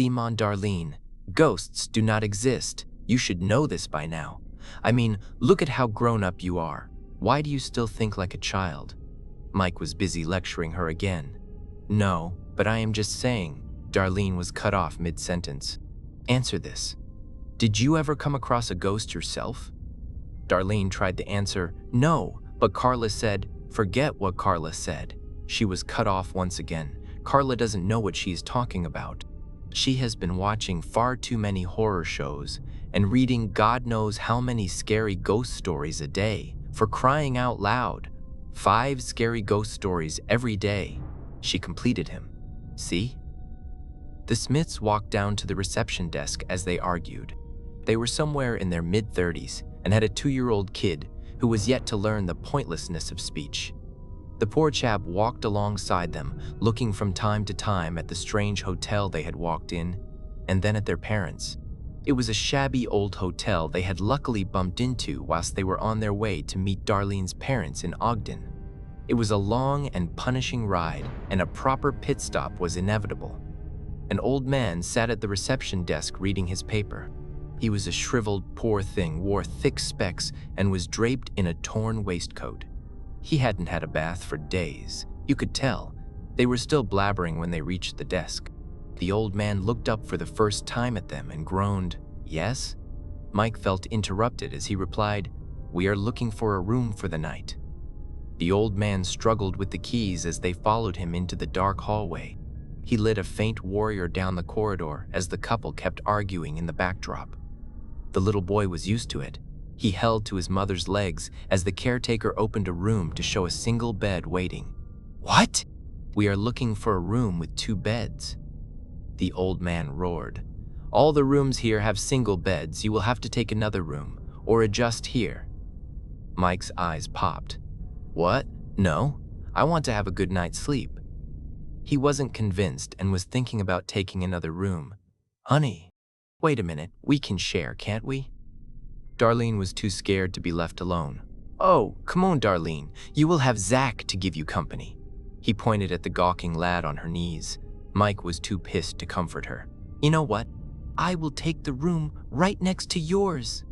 Simon Darlene, ghosts do not exist. You should know this by now. I mean, look at how grown up you are. Why do you still think like a child? Mike was busy lecturing her again. No, but I am just saying. Darlene was cut off mid-sentence. Answer this. Did you ever come across a ghost yourself? Darlene tried to answer, no, but Carla said, forget what Carla said. She was cut off once again. Carla doesn't know what she is talking about. She has been watching far too many horror shows and reading God knows how many scary ghost stories a day. For crying out loud. 5 scary ghost stories every day. She completed him. See? The Smiths walked down to the reception desk as they argued. They were somewhere in their mid-30s and had a 2-year-old kid who was yet to learn the pointlessness of speech. The poor chap walked alongside them, looking from time to time at the strange hotel they had walked in, and then at their parents. It was a shabby old hotel they had luckily bumped into whilst they were on their way to meet Darlene's parents in Ogden. It was a long and punishing ride, and a proper pit stop was inevitable. An old man sat at the reception desk reading his paper. He was a shriveled, poor thing, wore thick specs, and was draped in a torn waistcoat. He hadn't had a bath for days. You could tell. They were still blabbering when they reached the desk. The old man looked up for the first time at them and groaned, "Yes?" Mike felt interrupted as he replied, "We are looking for a room for the night." The old man struggled with the keys as they followed him into the dark hallway. He lit a faint warrior down the corridor as the couple kept arguing in the backdrop. The little boy was used to it. He held to his mother's legs as the caretaker opened a room to show a single bed waiting. "What?" "We are looking for a room with 2 beds. The old man roared. "All the rooms here have single beds. You will have to take another room, or adjust here." Mike's eyes popped. "What? No, I want to have a good night's sleep." He wasn't convinced and was thinking about taking another room. "Honey, wait a minute, we can share, can't we?" Darlene was too scared to be left alone. "Oh, come on, Darlene, you will have Zach to give you company." He pointed at the gawking lad on her knees. Mike was too pissed to comfort her. "You know what? I will take the room right next to yours."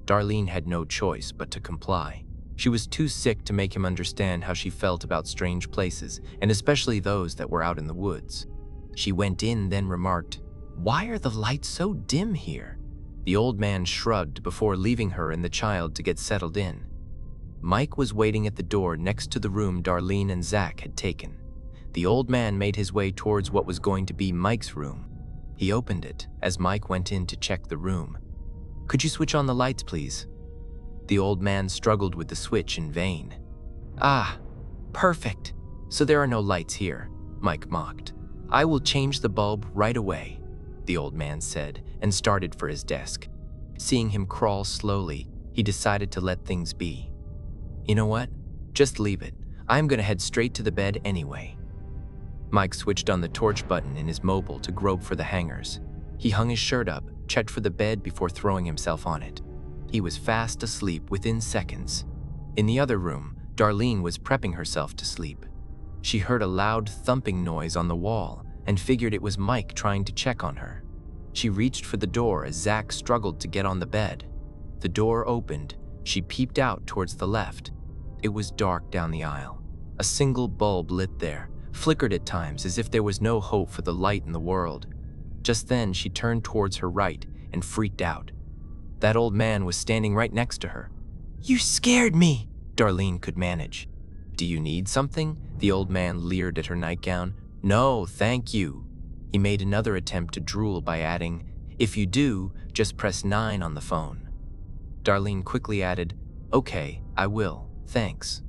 Darlene had no choice but to comply. She was too sick to make him understand how she felt about strange places, and especially those that were out in the woods. She went in, then remarked, "Why are the lights so dim here?" The old man shrugged before leaving her and the child to get settled in. Mike was waiting at the door next to the room Darlene and Zach had taken. The old man made his way towards what was going to be Mike's room. He opened it as Mike went in to check the room. "Could you switch on the lights, please?" The old man struggled with the switch in vain. "Ah, perfect. So there are no lights here," Mike mocked. "I will change the bulb right away," the old man said, and started for his desk. Seeing him crawl slowly, he decided to let things be. "You know what? Just leave it. I'm gonna head straight to the bed anyway." Mike switched on the torch button in his mobile to grope for the hangers. He hung his shirt up, checked for the bed before throwing himself on it. He was fast asleep within seconds. In the other room, Darlene was prepping herself to sleep. She heard a loud thumping noise on the wall and figured it was Mike trying to check on her. She reached for the door as Zach struggled to get on the bed. The door opened. She peeped out towards the left. It was dark down the aisle. A single bulb lit there, flickered at times as if there was no hope for the light in the world. Just then, she turned towards her right and freaked out. That old man was standing right next to her. "You scared me," Darlene could manage. "Do you need something?" The old man leered at her nightgown. "No, thank you." He made another attempt to drool by adding, "If you do, just press 9 on the phone." Darlene quickly added, "Okay, I will, thanks."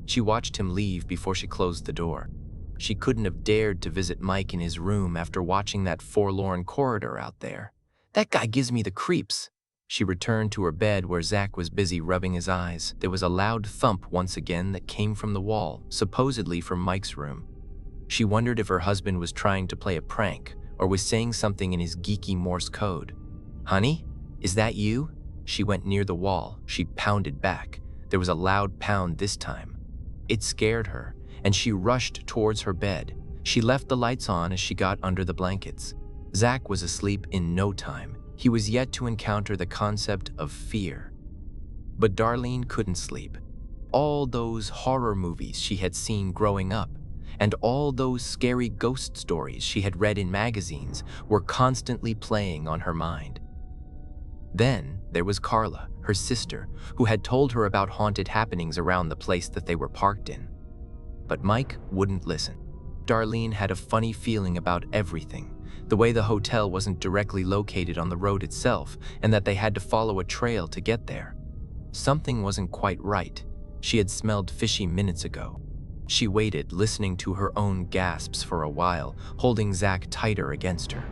She watched him leave before she closed the door. She couldn't have dared to visit Mike in his room after watching that forlorn corridor out there. "That guy gives me the creeps." She returned to her bed where Zach was busy rubbing his eyes. There was a loud thump once again that came from the wall, supposedly from Mike's room. She wondered if her husband was trying to play a prank or was saying something in his geeky Morse code. "Honey, is that you?" She went near the wall. She pounded back. There was a loud pound this time. It scared her, and she rushed towards her bed. She left the lights on as she got under the blankets. Zach was asleep in no time. He was yet to encounter the concept of fear. But Darlene couldn't sleep. All those horror movies she had seen growing up, and all those scary ghost stories she had read in magazines were constantly playing on her mind. Then there was Carla, her sister, who had told her about haunted happenings around the place that they were parked in. But Mike wouldn't listen. Darlene had a funny feeling about everything, the way the hotel wasn't directly located on the road itself and that they had to follow a trail to get there. Something wasn't quite right. She had smelled fishy minutes ago. She waited, listening to her own gasps for a while, holding Zach tighter against her.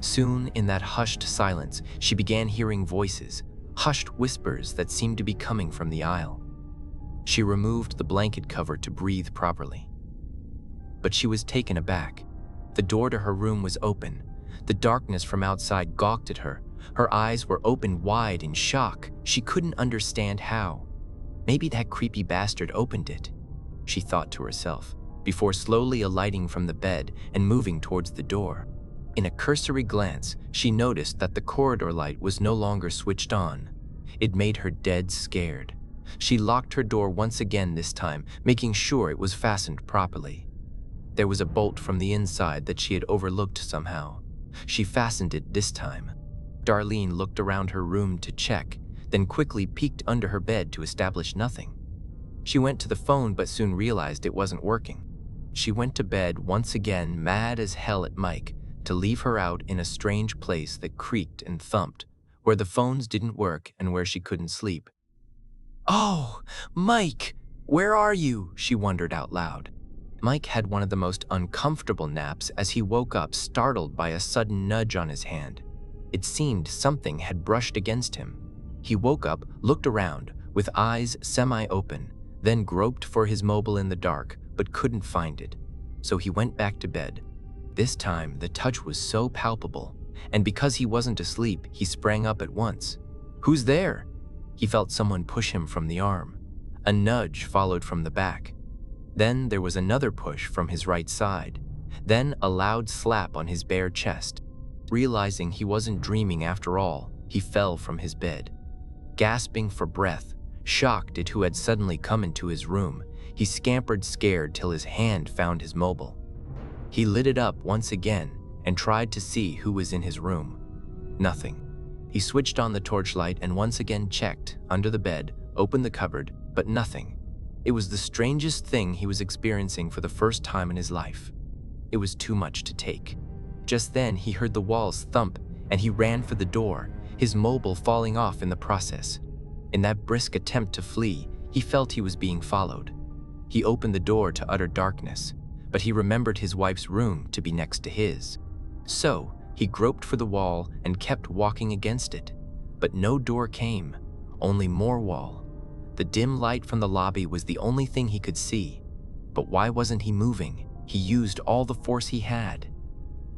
Soon, in that hushed silence, she began hearing voices, hushed whispers that seemed to be coming from the aisle. She removed the blanket cover to breathe properly. But she was taken aback. The door to her room was open. The darkness from outside gawked at her. Her eyes were open wide in shock. She couldn't understand how. Maybe that creepy bastard opened it, she thought to herself, before slowly alighting from the bed and moving towards the door. In a cursory glance, she noticed that the corridor light was no longer switched on. It made her dead scared. She locked her door once again this time, making sure it was fastened properly. There was a bolt from the inside that she had overlooked somehow. She fastened it this time. Darlene looked around her room to check, then quickly peeked under her bed to establish nothing. She went to the phone but soon realized it wasn't working. She went to bed once again, mad as hell at Mike, to leave her out in a strange place that creaked and thumped, where the phones didn't work and where she couldn't sleep. "Oh, Mike, where are you?" she wondered out loud. Mike had one of the most uncomfortable naps as he woke up, startled by a sudden nudge on his hand. It seemed something had brushed against him. He woke up, looked around, with eyes semi-open, then groped for his mobile in the dark, but couldn't find it. So he went back to bed. This time, the touch was so palpable, and because he wasn't asleep, he sprang up at once. "Who's there?" He felt someone push him from the arm. A nudge followed from the back. Then there was another push from his right side. Then a loud slap on his bare chest. Realizing he wasn't dreaming after all, he fell from his bed. Gasping for breath, shocked at who had suddenly come into his room, he scampered scared till his hand found his mobile. He lit it up once again and tried to see who was in his room. Nothing. He switched on the torchlight and once again checked under the bed, opened the cupboard, but nothing. It was the strangest thing he was experiencing for the first time in his life. It was too much to take. Just then he heard the walls thump and he ran for the door, his mobile falling off in the process. In that brisk attempt to flee, he felt he was being followed. He opened the door to utter darkness, but he remembered his wife's room to be next to his. So he groped for the wall and kept walking against it. But no door came, only more wall. The dim light from the lobby was the only thing he could see. But why wasn't he moving? He used all the force he had.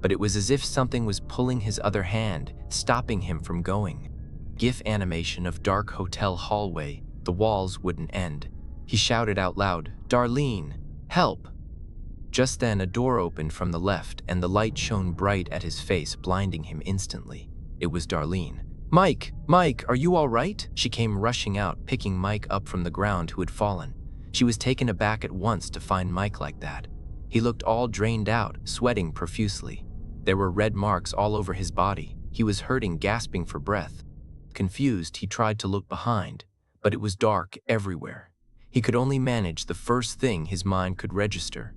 But it was as if something was pulling his other hand, stopping him from going. GIF animation of dark hotel hallway. The walls wouldn't end. He shouted out loud, "Darlene, help!" Just then a door opened from the left and the light shone bright at his face, blinding him instantly. It was Darlene. Mike, are you all right?" She came rushing out, picking Mike up from the ground who had fallen. She was taken aback at once to find Mike like that. He looked all drained out, sweating profusely. There were red marks all over his body. He was hurting, gasping for breath. Confused, he tried to look behind, but it was dark everywhere. He could only manage the first thing his mind could register.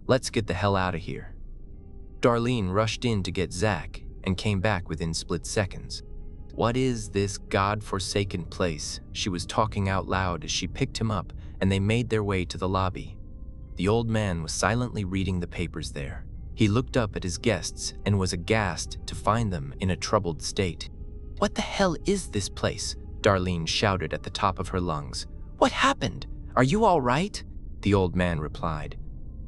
"Let's get the hell out of here." Darlene rushed in to get Zach and came back within split seconds. "What is this god-forsaken place?" She was talking out loud as she picked him up and they made their way to the lobby. The old man was silently reading the papers there. He looked up at his guests and was aghast to find them in a troubled state. "What the hell is this place?" Darlene shouted at the top of her lungs. "What happened? Are you all right?" The old man replied,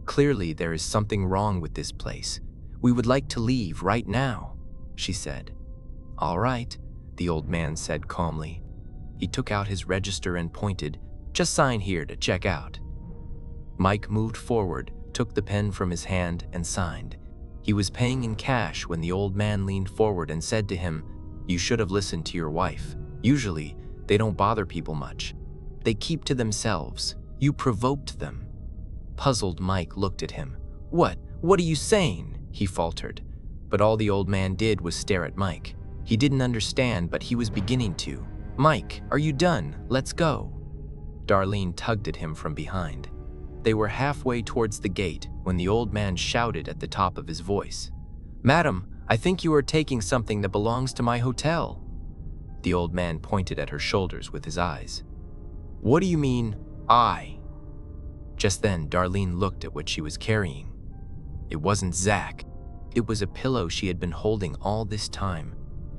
"Clearly there is something wrong with this place. We would like to leave right now," she said. "All right," the old man said calmly. He took out his register and pointed, "Just sign here to check out." Mike moved forward, took the pen from his hand and signed. He was paying in cash when the old man leaned forward and said to him, "You should have listened to your wife. Usually, they don't bother people much. They keep to themselves. You provoked them." Puzzled Mike looked at him. What are you saying?" he faltered. But all the old man did was stare at Mike. He didn't understand, but he was beginning to. "Mike, are you done? Let's go." Darlene tugged at him from behind. They were halfway towards the gate when the old man shouted at the top of his voice, "Madam, I think you are taking something that belongs to my hotel." The old man pointed at her shoulders with his eyes. "What do you mean, I?" Just then, Darlene looked at what she was carrying. It wasn't Zach. It was a pillow she had been holding all this time.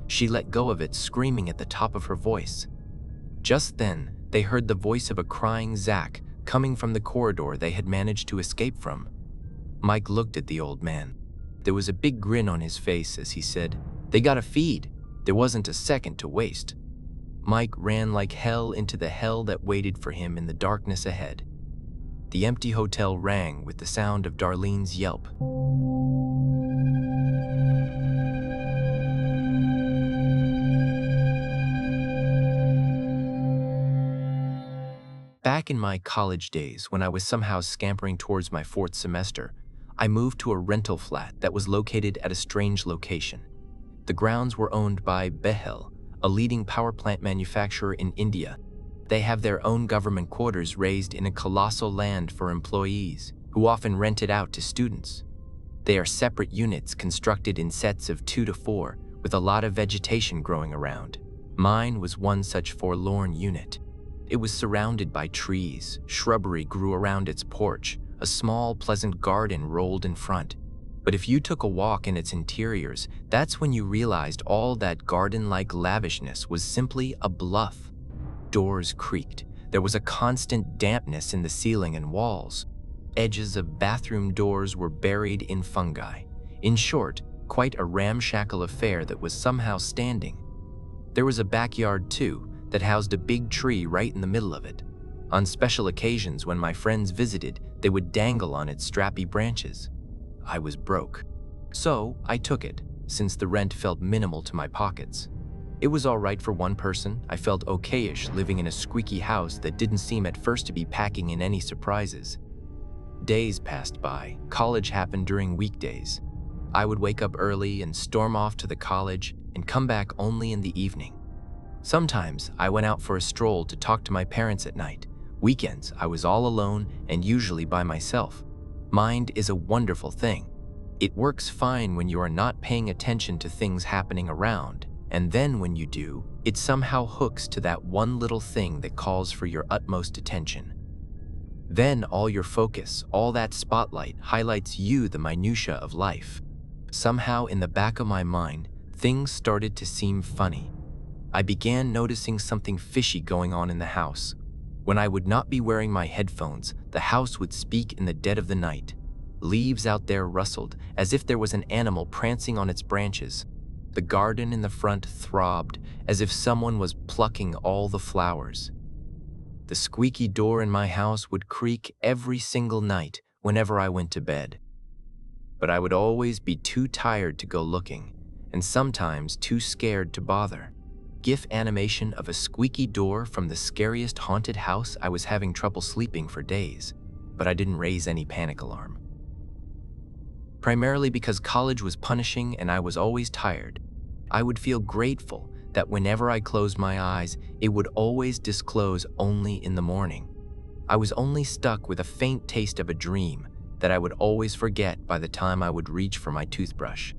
She let go of it, screaming at the top of her voice. Just then, they heard the voice of a crying Zach coming from the corridor they had managed to escape from. Mike looked at the old man. There was a big grin on his face as he said, "They got a feed." There wasn't a second to waste. Mike ran like hell into the hell that waited for him in the darkness ahead. The empty hotel rang with the sound of Darlene's yelp. Back in my college days, when I was somehow scampering towards my 4th semester, I moved to a rental flat that was located at a strange location. The grounds were owned by Behel, a leading power plant manufacturer in India. They have their own government quarters raised in a colossal land for employees, who often rent it out to students. They are separate units constructed in sets of 2 to 4, with a lot of vegetation growing around. Mine was one such forlorn unit. It was surrounded by trees, shrubbery grew around its porch, a small, pleasant garden rolled in front. But if you took a walk in its interiors, that's when you realized all that garden-like lavishness was simply a bluff. Doors creaked. There was a constant dampness in the ceiling and walls. Edges of bathroom doors were buried in fungi. In short, quite a ramshackle affair that was somehow standing. There was a backyard too, that housed a big tree right in the middle of it. On special occasions when my friends visited, they would dangle on its strappy branches. I was broke. So I took it, since the rent felt minimal to my pockets. It was all right for one person. I felt okay-ish living in a squeaky house that didn't seem at first to be packing in any surprises. Days passed by. College happened during weekdays. I would wake up early and storm off to the college and come back only in the evening. Sometimes I went out for a stroll to talk to my parents at night. Weekends, I was all alone and usually by myself. Mind is a wonderful thing. It works fine when you are not paying attention to things happening around, and then when you do, it somehow hooks to that one little thing that calls for your utmost attention. Then all your focus, all that spotlight highlights you, the minutia of life. Somehow in the back of my mind, things started to seem funny. I began noticing something fishy going on in the house. When I would not be wearing my headphones, the house would speak in the dead of the night. Leaves out there rustled, as if there was an animal prancing on its branches. The garden in the front throbbed, as if someone was plucking all the flowers. The squeaky door in my house would creak every single night whenever I went to bed. But I would always be too tired to go looking, and sometimes too scared to bother. GIF animation of a squeaky door from the scariest haunted house. I was having trouble sleeping for days, but I didn't raise any panic alarm. Primarily because college was punishing and I was always tired. I would feel grateful that whenever I closed my eyes, it would always disclose only in the morning. I was only stuck with a faint taste of a dream that I would always forget by the time I would reach for my toothbrush.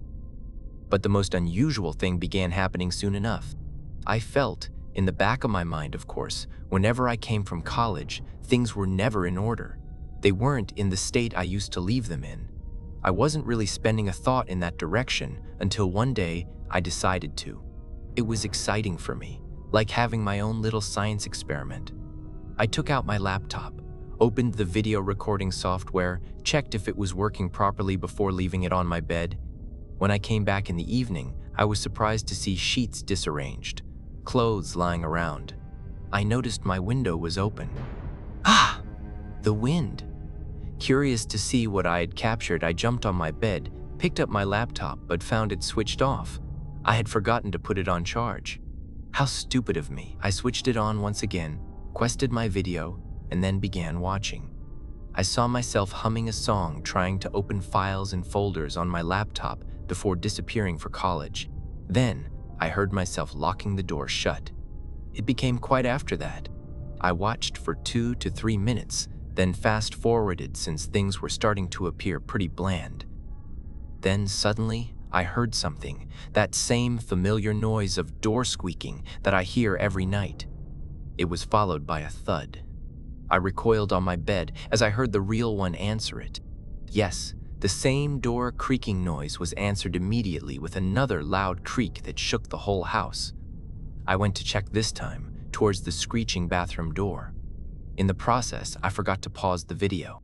But the most unusual thing began happening soon enough. I felt, in the back of my mind of course, whenever I came from college, things were never in order. They weren't in the state I used to leave them in. I wasn't really spending a thought in that direction until one day I decided to. It was exciting for me, like having my own little science experiment. I took out my laptop, opened the video recording software, checked if it was working properly before leaving it on my bed. When I came back in the evening, I was surprised to see sheets disarranged, clothes lying around. I noticed my window was open. The wind. Curious to see what I had captured, I jumped on my bed, Picked up my laptop but found it switched off. I had forgotten to put it on charge. How stupid of me. I switched it on once again, quested my video, and then began watching. I saw myself humming a song, trying to open files and folders on my laptop before disappearing for college. Then, I heard myself locking the door shut. It became quiet after that. I watched for 2 to 3 minutes, then fast-forwarded since things were starting to appear pretty bland. Then suddenly, I heard something, that same familiar noise of door squeaking that I hear every night. It was followed by a thud. I recoiled on my bed as I heard the real one answer it. Yes, the same door creaking noise was answered immediately with another loud creak that shook the whole house. I went to check this time, towards the screeching bathroom door. In the process, I forgot to pause the video.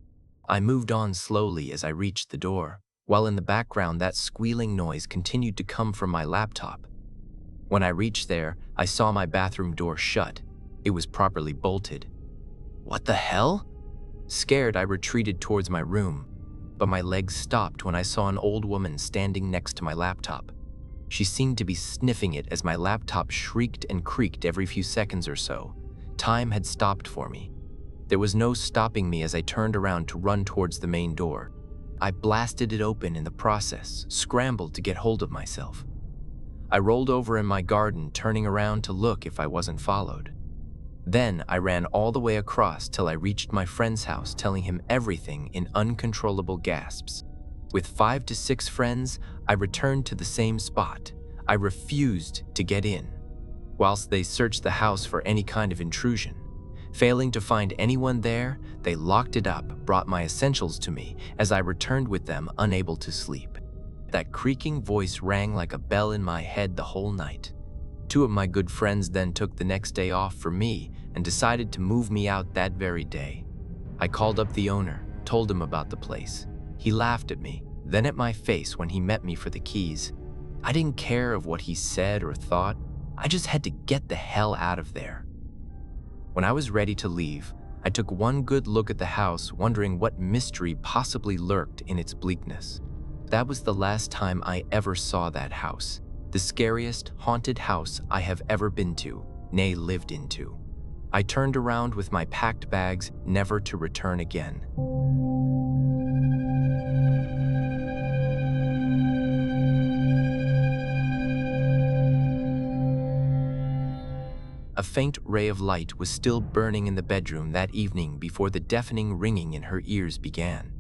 I moved on slowly as I reached the door, while in the background that squealing noise continued to come from my laptop. When I reached there, I saw my bathroom door shut. It was properly bolted. What the hell? Scared, I retreated towards my room, but my legs stopped when I saw an old woman standing next to my laptop. She seemed to be sniffing it as my laptop shrieked and creaked every few seconds or so. Time had stopped for me. There was no stopping me as I turned around to run towards the main door. I blasted it open in the process, scrambled to get hold of myself. I rolled over in my garden, turning around to look if I wasn't followed. Then I ran all the way across till I reached my friend's house, telling him everything in uncontrollable gasps. With 5 to 6 friends, I returned to the same spot. I refused to get in, whilst they searched the house for any kind of intrusion. Failing to find anyone there, they locked it up, brought my essentials to me as I returned with them, unable to sleep. That creaking voice rang like a bell in my head the whole night. 2 of my good friends then took the next day off for me and decided to move me out that very day. I called up the owner, told him about the place. He laughed at me, then at my face when he met me for the keys. I didn't care of what he said or thought. I just had to get the hell out of there. When I was ready to leave, I took one good look at the house, wondering what mystery possibly lurked in its bleakness. That was the last time I ever saw that house. The scariest haunted house I have ever been to, nay, lived into. I turned around with my packed bags, never to return again. A faint ray of light was still burning in the bedroom that evening before the deafening ringing in her ears began.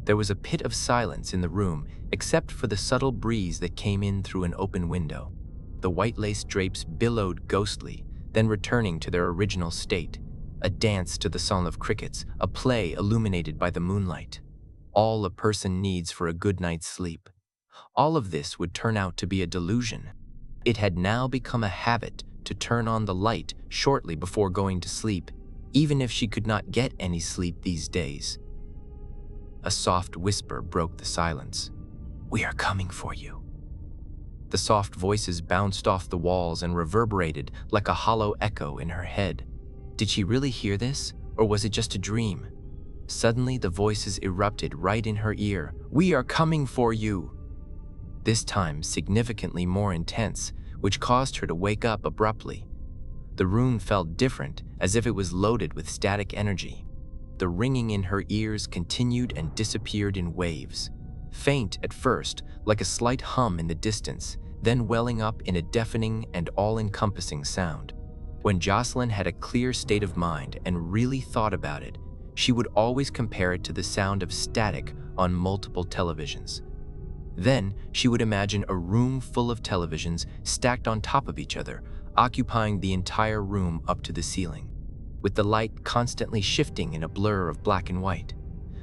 There was a pit of silence in the room except for the subtle breeze that came in through an open window. The white lace drapes billowed ghostly, then returning to their original state, a dance to the song of crickets, a play illuminated by the moonlight. All a person needs for a good night's sleep. All of this would turn out to be a delusion. It had now become a habit to turn on the light shortly before going to sleep, even if she could not get any sleep these days. A soft whisper broke the silence. "We are coming for you." The soft voices bounced off the walls and reverberated like a hollow echo in her head. Did she really hear this, or was it just a dream? Suddenly, the voices erupted right in her ear. "We are coming for you!" This time, significantly more intense, which caused her to wake up abruptly. The room felt different, as if it was loaded with static energy. The ringing in her ears continued and disappeared in waves. Faint at first, like a slight hum in the distance, then welling up in a deafening and all-encompassing sound. When Jocelyn had a clear state of mind and really thought about it, she would always compare it to the sound of static on multiple televisions. Then, she would imagine a room full of televisions stacked on top of each other, occupying the entire room up to the ceiling, with the light constantly shifting in a blur of black and white.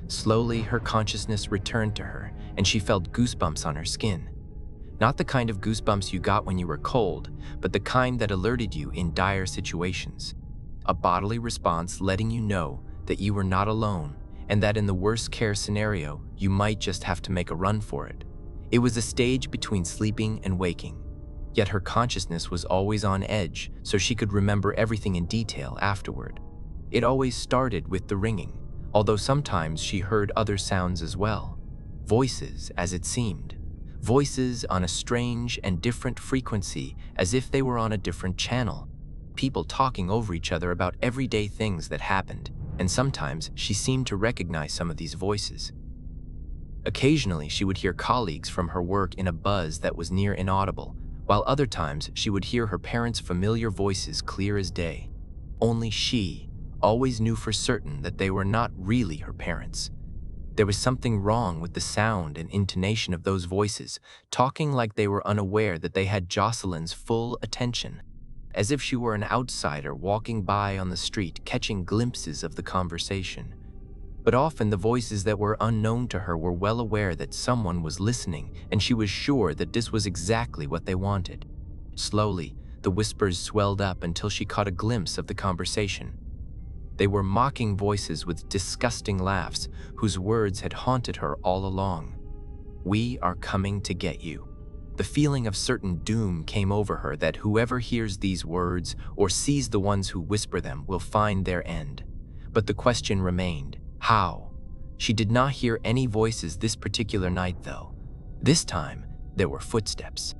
Slowly, her consciousness returned to her, and she felt goosebumps on her skin. Not the kind of goosebumps you got when you were cold, but the kind that alerted you in dire situations. A bodily response letting you know that you were not alone, and that in the worst-case scenario, you might just have to make a run for it. It was a stage between sleeping and waking, yet her consciousness was always on edge, so she could remember everything in detail afterward. It always started with the ringing, although sometimes she heard other sounds as well. Voices, as it seemed. Voices on a strange and different frequency, as if they were on a different channel. People talking over each other about everyday things that happened, and sometimes she seemed to recognize some of these voices. Occasionally, she would hear colleagues from her work in a buzz that was near inaudible, while other times she would hear her parents' familiar voices clear as day. Only she always knew for certain that they were not really her parents. There was something wrong with the sound and intonation of those voices, talking like they were unaware that they had Jocelyn's full attention, as if she were an outsider walking by on the street, catching glimpses of the conversation. But often the voices that were unknown to her were well aware that someone was listening, and she was sure that this was exactly what they wanted. Slowly, the whispers swelled up until she caught a glimpse of the conversation. They were mocking voices with disgusting laughs, whose words had haunted her all along. "We are coming to get you." The feeling of certain doom came over her, that whoever hears these words or sees the ones who whisper them will find their end. But the question remained, how? She did not hear any voices this particular night, though. This time, there were footsteps.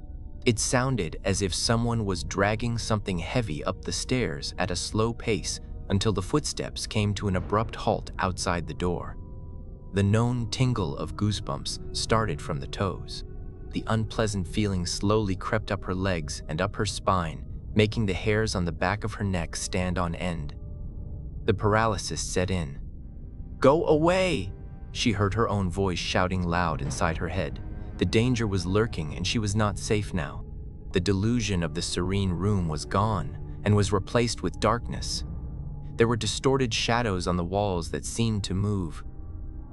It sounded as if someone was dragging something heavy up the stairs at a slow pace, until the footsteps came to an abrupt halt outside the door. The known tingle of goosebumps started from the toes. The unpleasant feeling slowly crept up her legs and up her spine, making the hairs on the back of her neck stand on end. The paralysis set in. "Go away!" She heard her own voice shouting loud inside her head. The danger was lurking, and she was not safe now. The delusion of the serene room was gone and was replaced with darkness. There were distorted shadows on the walls that seemed to move.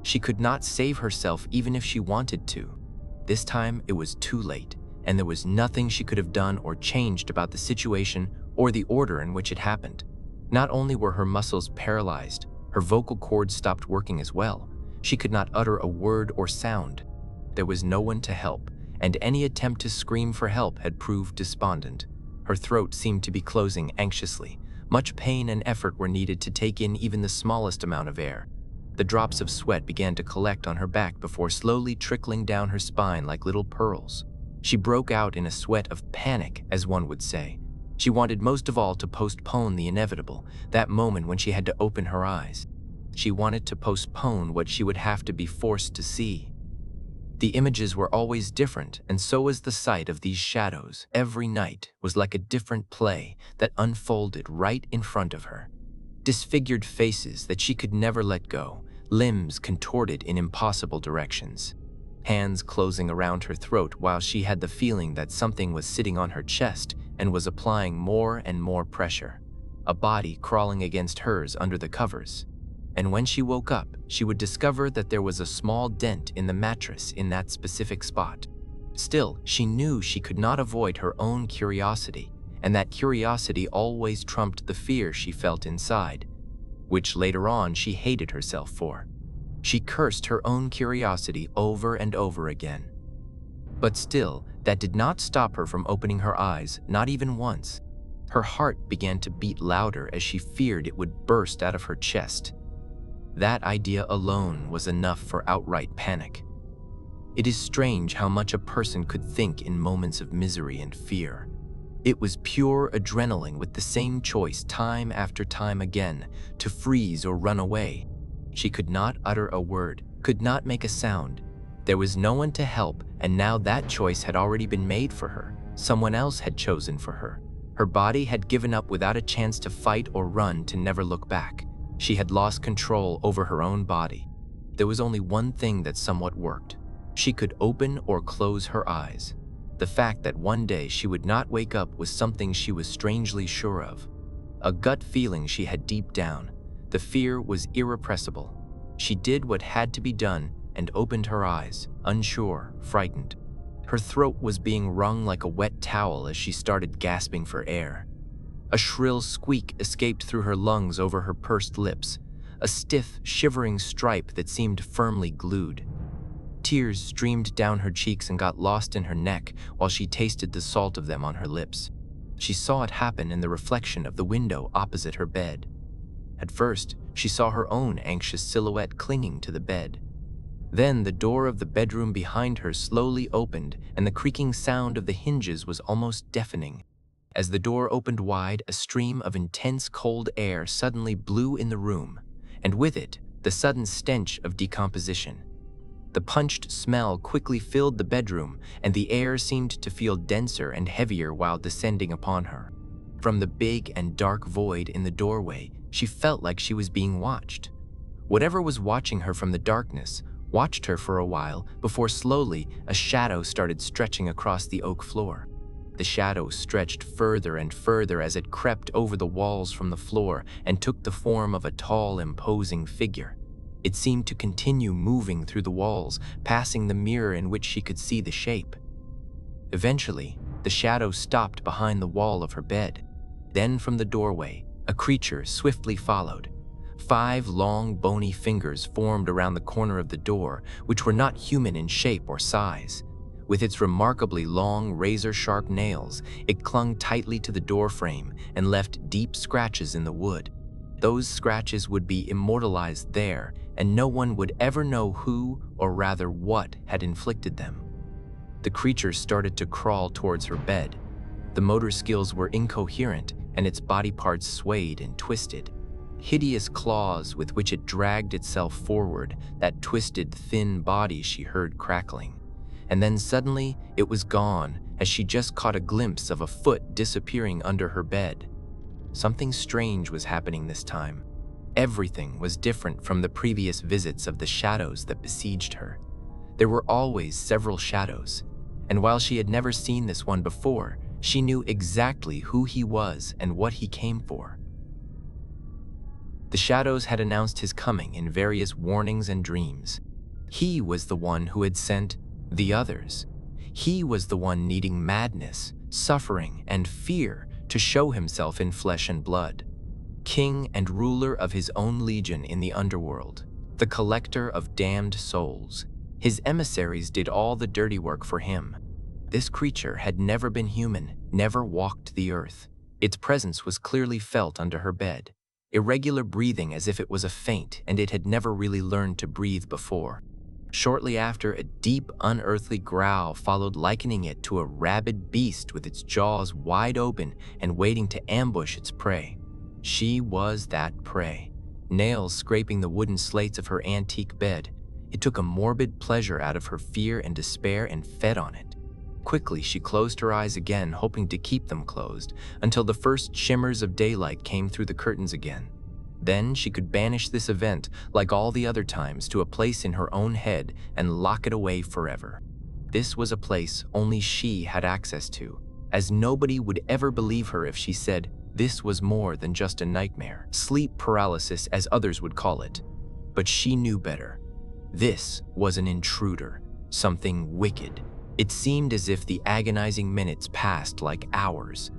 She could not save herself even if she wanted to. This time it was too late, and there was nothing she could have done or changed about the situation or the order in which it happened. Not only were her muscles paralyzed, her vocal cords stopped working as well. She could not utter a word or sound. There was no one to help, and any attempt to scream for help had proved despondent. Her throat seemed to be closing anxiously. Much pain and effort were needed to take in even the smallest amount of air. The drops of sweat began to collect on her back before slowly trickling down her spine like little pearls. She broke out in a sweat of panic, as one would say. She wanted most of all to postpone the inevitable, that moment when she had to open her eyes. She wanted to postpone what she would have to be forced to see. The images were always different, and so was the sight of these shadows. Every night was like a different play that unfolded right in front of her. Disfigured faces that she could never let go, limbs contorted in impossible directions, hands closing around her throat while she had the feeling that something was sitting on her chest and was applying more and more pressure, a body crawling against hers under the covers. And when she woke up, she would discover that there was a small dent in the mattress in that specific spot. Still, she knew she could not avoid her own curiosity, and that curiosity always trumped the fear she felt inside, which later on she hated herself for. She cursed her own curiosity over and over again. But still, that did not stop her from opening her eyes, not even once. Her heart began to beat louder as she feared it would burst out of her chest. That idea alone was enough for outright panic. It is strange how much a person could think in moments of misery and fear. It was pure adrenaline, with the same choice time after time again, to freeze or run away. She could not utter a word, could not make a sound. There was no one to help, and now that choice had already been made for her. Someone else had chosen for her. Her body had given up without a chance to fight or run, to never look back. She had lost control over her own body. There was only one thing that somewhat worked. She could open or close her eyes. The fact that one day she would not wake up was something she was strangely sure of. A gut feeling she had deep down. The fear was irrepressible. She did what had to be done and opened her eyes, unsure, frightened. Her throat was being wrung like a wet towel as she started gasping for air. A shrill squeak escaped through her lungs over her pursed lips, a stiff, shivering stripe that seemed firmly glued. Tears streamed down her cheeks and got lost in her neck while she tasted the salt of them on her lips. She saw it happen in the reflection of the window opposite her bed. At first, she saw her own anxious silhouette clinging to the bed. Then the door of the bedroom behind her slowly opened, and the creaking sound of the hinges was almost deafening. As the door opened wide, a stream of intense cold air suddenly blew in the room, and with it, the sudden stench of decomposition. The punched smell quickly filled the bedroom, and the air seemed to feel denser and heavier while descending upon her. From the big and dark void in the doorway, she felt like she was being watched. Whatever was watching her from the darkness watched her for a while before slowly a shadow started stretching across the oak floor. The shadow stretched further and further as it crept over the walls from the floor and took the form of a tall, imposing figure. It seemed to continue moving through the walls, passing the mirror in which she could see the shape. Eventually, the shadow stopped behind the wall of her bed. Then from the doorway, a creature swiftly followed. 5 long, bony fingers formed around the corner of the door, which were not human in shape or size. With its remarkably long, razor-sharp nails, it clung tightly to the door frame and left deep scratches in the wood. Those scratches would be immortalized there, and no one would ever know who, or rather what, had inflicted them. The creature started to crawl towards her bed. The motor skills were incoherent, and its body parts swayed and twisted. Hideous claws with which it dragged itself forward, that twisted, thin body she heard crackling. And then suddenly, it was gone, as she just caught a glimpse of a foot disappearing under her bed. Something strange was happening this time. Everything was different from the previous visits of the shadows that besieged her. There were always several shadows, and while she had never seen this one before, she knew exactly who he was and what he came for. The shadows had announced his coming in various warnings and dreams. He was the one who had sent the others. He was the one needing madness, suffering, and fear to show himself in flesh and blood. King and ruler of his own legion in the underworld, the collector of damned souls. His emissaries did all the dirty work for him. This creature had never been human, never walked the earth. Its presence was clearly felt under her bed. Irregular breathing as if it was a faint, and it had never really learned to breathe before. Shortly after, a deep, unearthly growl followed, likening it to a rabid beast with its jaws wide open and waiting to ambush its prey. She was that prey. Nails scraping the wooden slates of her antique bed, it took a morbid pleasure out of her fear and despair and fed on it. Quickly, she closed her eyes again, hoping to keep them closed, until the first shimmers of daylight came through the curtains again. Then she could banish this event, like all the other times, to a place in her own head and lock it away forever. This was a place only she had access to, as nobody would ever believe her if she said this was more than just a nightmare, sleep paralysis as others would call it. But she knew better. This was an intruder, something wicked. It seemed as if the agonizing minutes passed like hours.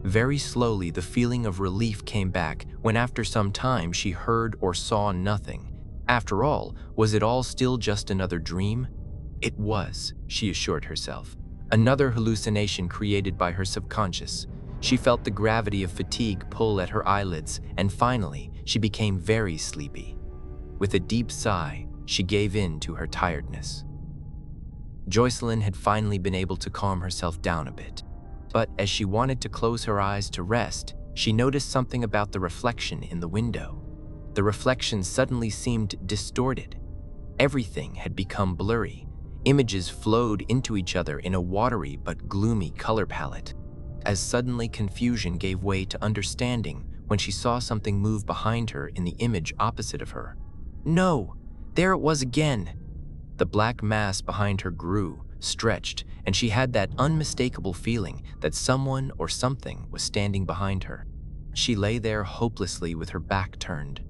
Very slowly, the feeling of relief came back when after some time she heard or saw nothing. After all, was it all still just another dream? It was, she assured herself. Another hallucination created by her subconscious. She felt the gravity of fatigue pull at her eyelids, and finally, she became very sleepy. With a deep sigh, she gave in to her tiredness. Jocelyn had finally been able to calm herself down a bit. But as she wanted to close her eyes to rest, she noticed something about the reflection in the window. The reflection suddenly seemed distorted. Everything had become blurry. Images flowed into each other in a watery but gloomy color palette. As suddenly confusion gave way to understanding when she saw something move behind her in the image opposite of her. No! There it was again! The black mass behind her grew, stretched, and she had that unmistakable feeling that someone or something was standing behind her. She lay there hopelessly with her back turned.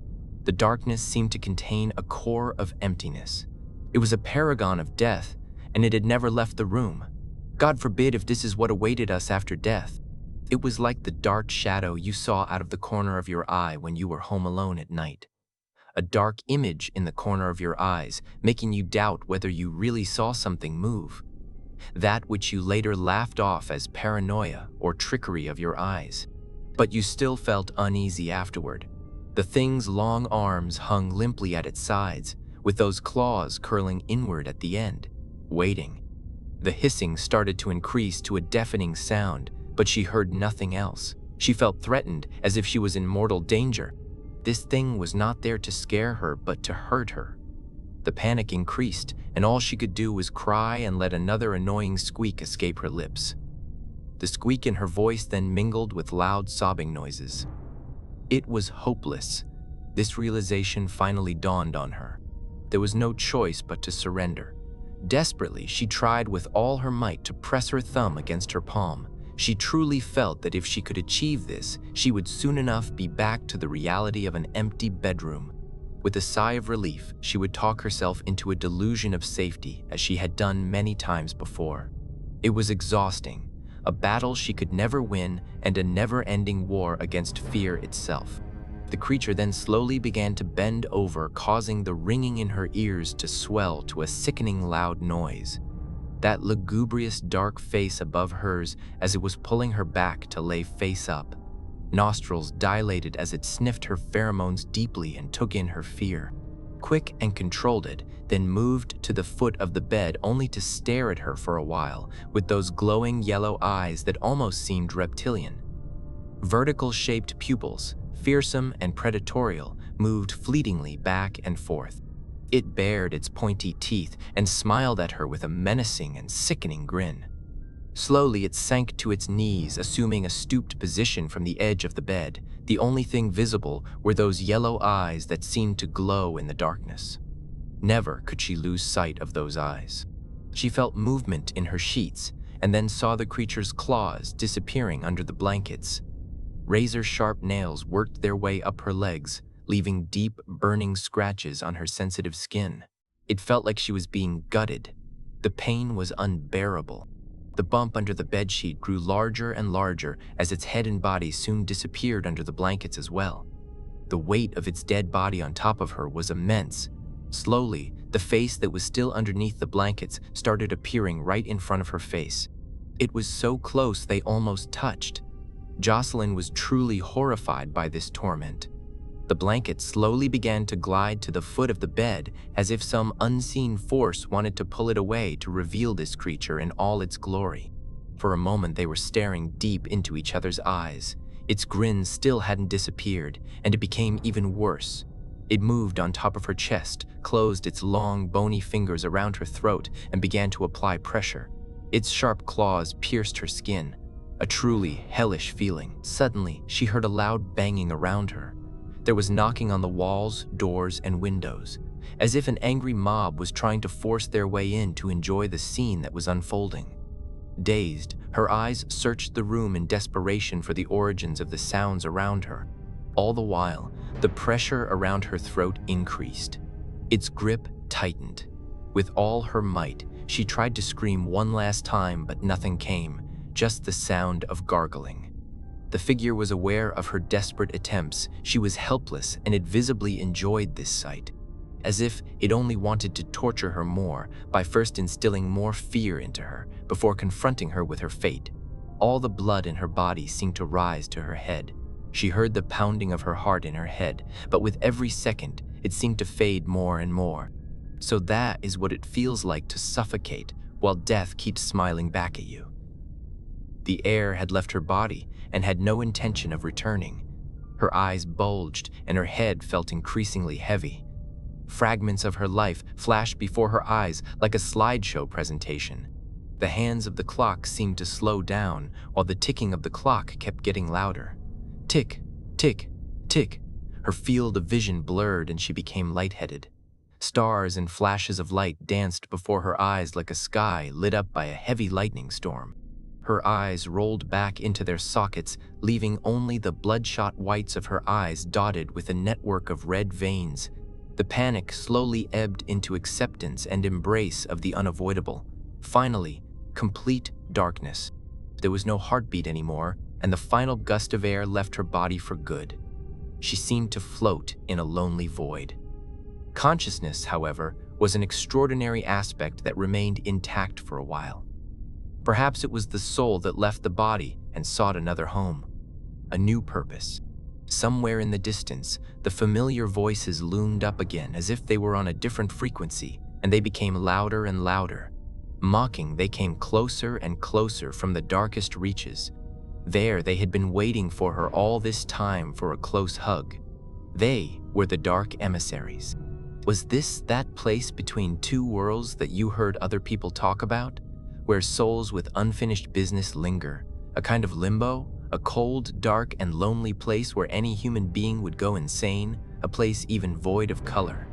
The darkness seemed to contain a core of emptiness. It was a paragon of death, and it had never left the room. God forbid if this is what awaited us after death. It was like the dark shadow you saw out of the corner of your eye when you were home alone at night. A dark image in the corner of your eyes, making you doubt whether you really saw something move. That which you later laughed off as paranoia or trickery of your eyes. But you still felt uneasy afterward. The thing's long arms hung limply at its sides, with those claws curling inward at the end, waiting. The hissing started to increase to a deafening sound, but she heard nothing else. She felt threatened, as if she was in mortal danger. This thing was not there to scare her, but to hurt her. The panic increased, and all she could do was cry and let another annoying squeak escape her lips. The squeak in her voice then mingled with loud sobbing noises. It was hopeless. This realization finally dawned on her. There was no choice but to surrender. Desperately, she tried with all her might to press her thumb against her palm. She truly felt that if she could achieve this, she would soon enough be back to the reality of an empty bedroom. With a sigh of relief, she would talk herself into a delusion of safety, as she had done many times before. It was exhausting, a battle she could never win and a never-ending war against fear itself. The creature then slowly began to bend over, causing the ringing in her ears to swell to a sickening loud noise. That lugubrious dark face above hers as it was pulling her back to lay face up. Nostrils dilated as it sniffed her pheromones deeply and took in her fear. Quick and controlled it, then moved to the foot of the bed only to stare at her for a while with those glowing yellow eyes that almost seemed reptilian. Vertical-shaped pupils, fearsome and predatorial, moved fleetingly back and forth. It bared its pointy teeth and smiled at her with a menacing and sickening grin. Slowly, it sank to its knees, assuming a stooped position from the edge of the bed. The only thing visible were those yellow eyes that seemed to glow in the darkness. Never could she lose sight of those eyes. She felt movement in her sheets and then saw the creature's claws disappearing under the blankets. Razor-sharp nails worked their way up her legs, leaving deep, burning scratches on her sensitive skin. It felt like she was being gutted. The pain was unbearable. The bump under the bedsheet grew larger and larger as its head and body soon disappeared under the blankets as well. The weight of its dead body on top of her was immense. Slowly, the face that was still underneath the blankets started appearing right in front of her face. It was so close they almost touched. Jocelyn was truly horrified by this torment. The blanket slowly began to glide to the foot of the bed as if some unseen force wanted to pull it away to reveal this creature in all its glory. For a moment they were staring deep into each other's eyes. Its grin still hadn't disappeared, and it became even worse. It moved on top of her chest, closed its long, bony fingers around her throat, and began to apply pressure. Its sharp claws pierced her skin. A truly hellish feeling. Suddenly, she heard a loud banging around her. There was knocking on the walls, doors, and windows, as if an angry mob was trying to force their way in to enjoy the scene that was unfolding. Dazed, her eyes searched the room in desperation for the origins of the sounds around her. All the while, the pressure around her throat increased. Its grip tightened. With all her might, she tried to scream one last time, but nothing came, just the sound of gargling. The figure was aware of her desperate attempts. She was helpless, and it visibly enjoyed this sight, as if it only wanted to torture her more by first instilling more fear into her before confronting her with her fate. All the blood in her body seemed to rise to her head. She heard the pounding of her heart in her head, but with every second, it seemed to fade more and more. So that is what it feels like to suffocate while death keeps smiling back at you. The air had left her body and had no intention of returning. Her eyes bulged and her head felt increasingly heavy. Fragments of her life flashed before her eyes like a slideshow presentation. The hands of the clock seemed to slow down while the ticking of the clock kept getting louder. Tick, tick, tick. Her field of vision blurred and she became lightheaded. Stars and flashes of light danced before her eyes like a sky lit up by a heavy lightning storm. Her eyes rolled back into their sockets, leaving only the bloodshot whites of her eyes dotted with a network of red veins. The panic slowly ebbed into acceptance and embrace of the unavoidable. Finally, complete darkness. There was no heartbeat anymore, and the final gust of air left her body for good. She seemed to float in a lonely void. Consciousness, however, was an extraordinary aspect that remained intact for a while. Perhaps it was the soul that left the body and sought another home, a new purpose. Somewhere in the distance, the familiar voices loomed up again as if they were on a different frequency, and they became louder and louder. Mocking, they came closer and closer from the darkest reaches. There, they had been waiting for her all this time for a close hug. They were the dark emissaries. Was this that place between two worlds that you heard other people talk about, where souls with unfinished business linger, a kind of limbo, a cold, dark, and lonely place where any human being would go insane, a place even void of color?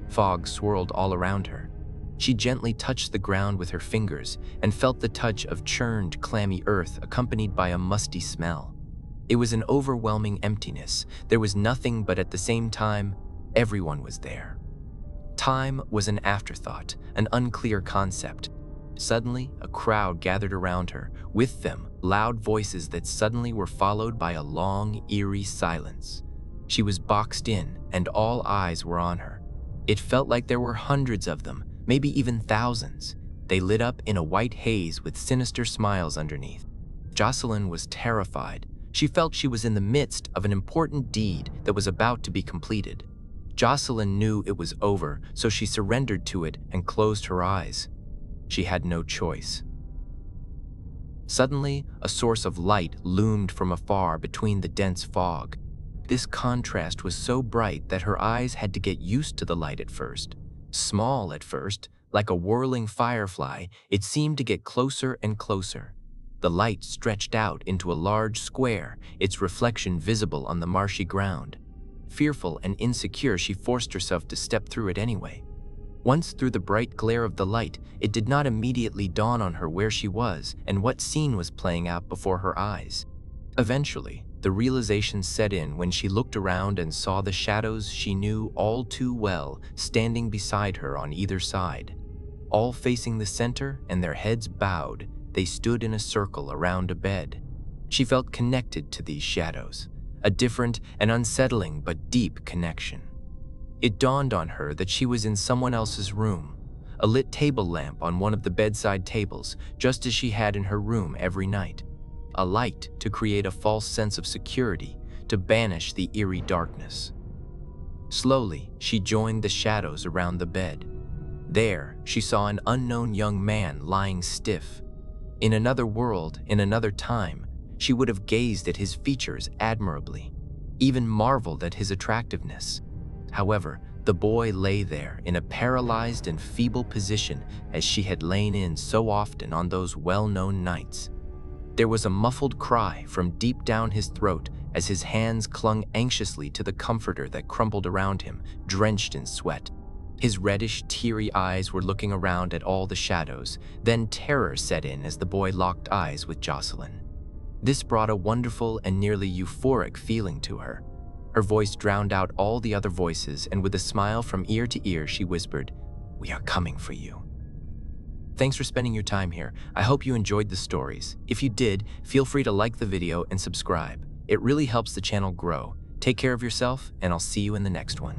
Fog swirled all around her. She gently touched the ground with her fingers and felt the touch of churned, clammy earth accompanied by a musty smell. It was an overwhelming emptiness. There was nothing, but at the same time, everyone was there. Time was an afterthought, an unclear concept. Suddenly, a crowd gathered around her, with them, loud voices that suddenly were followed by a long, eerie silence. She was boxed in, and all eyes were on her. It felt like there were hundreds of them, maybe even thousands. They lit up in a white haze with sinister smiles underneath. Jocelyn was terrified. She felt she was in the midst of an important deed that was about to be completed. Jocelyn knew it was over, so she surrendered to it and closed her eyes. She had no choice. Suddenly, a source of light loomed from afar between the dense fog. This contrast was so bright that her eyes had to get used to the light at first. Small at first, like a whirling firefly, it seemed to get closer and closer. The light stretched out into a large square, its reflection visible on the marshy ground. Fearful and insecure, she forced herself to step through it anyway. Once through the bright glare of the light, it did not immediately dawn on her where she was and what scene was playing out before her eyes. Eventually, the realization set in when she looked around and saw the shadows she knew all too well standing beside her on either side. All facing the center and their heads bowed, they stood in a circle around a bed. She felt connected to these shadows, a different and unsettling but deep connection. It dawned on her that she was in someone else's room, a lit table lamp on one of the bedside tables, just as she had in her room every night. A light to create a false sense of security, to banish the eerie darkness. Slowly, she joined the shadows around the bed. There, she saw an unknown young man lying stiff. In another world, in another time, she would have gazed at his features admirably, even marveled at his attractiveness. However, the boy lay there in a paralyzed and feeble position as she had lain in so often on those well-known nights. There was a muffled cry from deep down his throat as his hands clung anxiously to the comforter that crumpled around him, drenched in sweat. His reddish, teary eyes were looking around at all the shadows. Then terror set in as the boy locked eyes with Jocelyn. This brought a wonderful and nearly euphoric feeling to her. Her voice drowned out all the other voices, and with a smile from ear to ear, she whispered, "We are coming for you." Thanks for spending your time here. I hope you enjoyed the stories. If you did, feel free to like the video and subscribe. It really helps the channel grow. Take care of yourself, and I'll see you in the next one.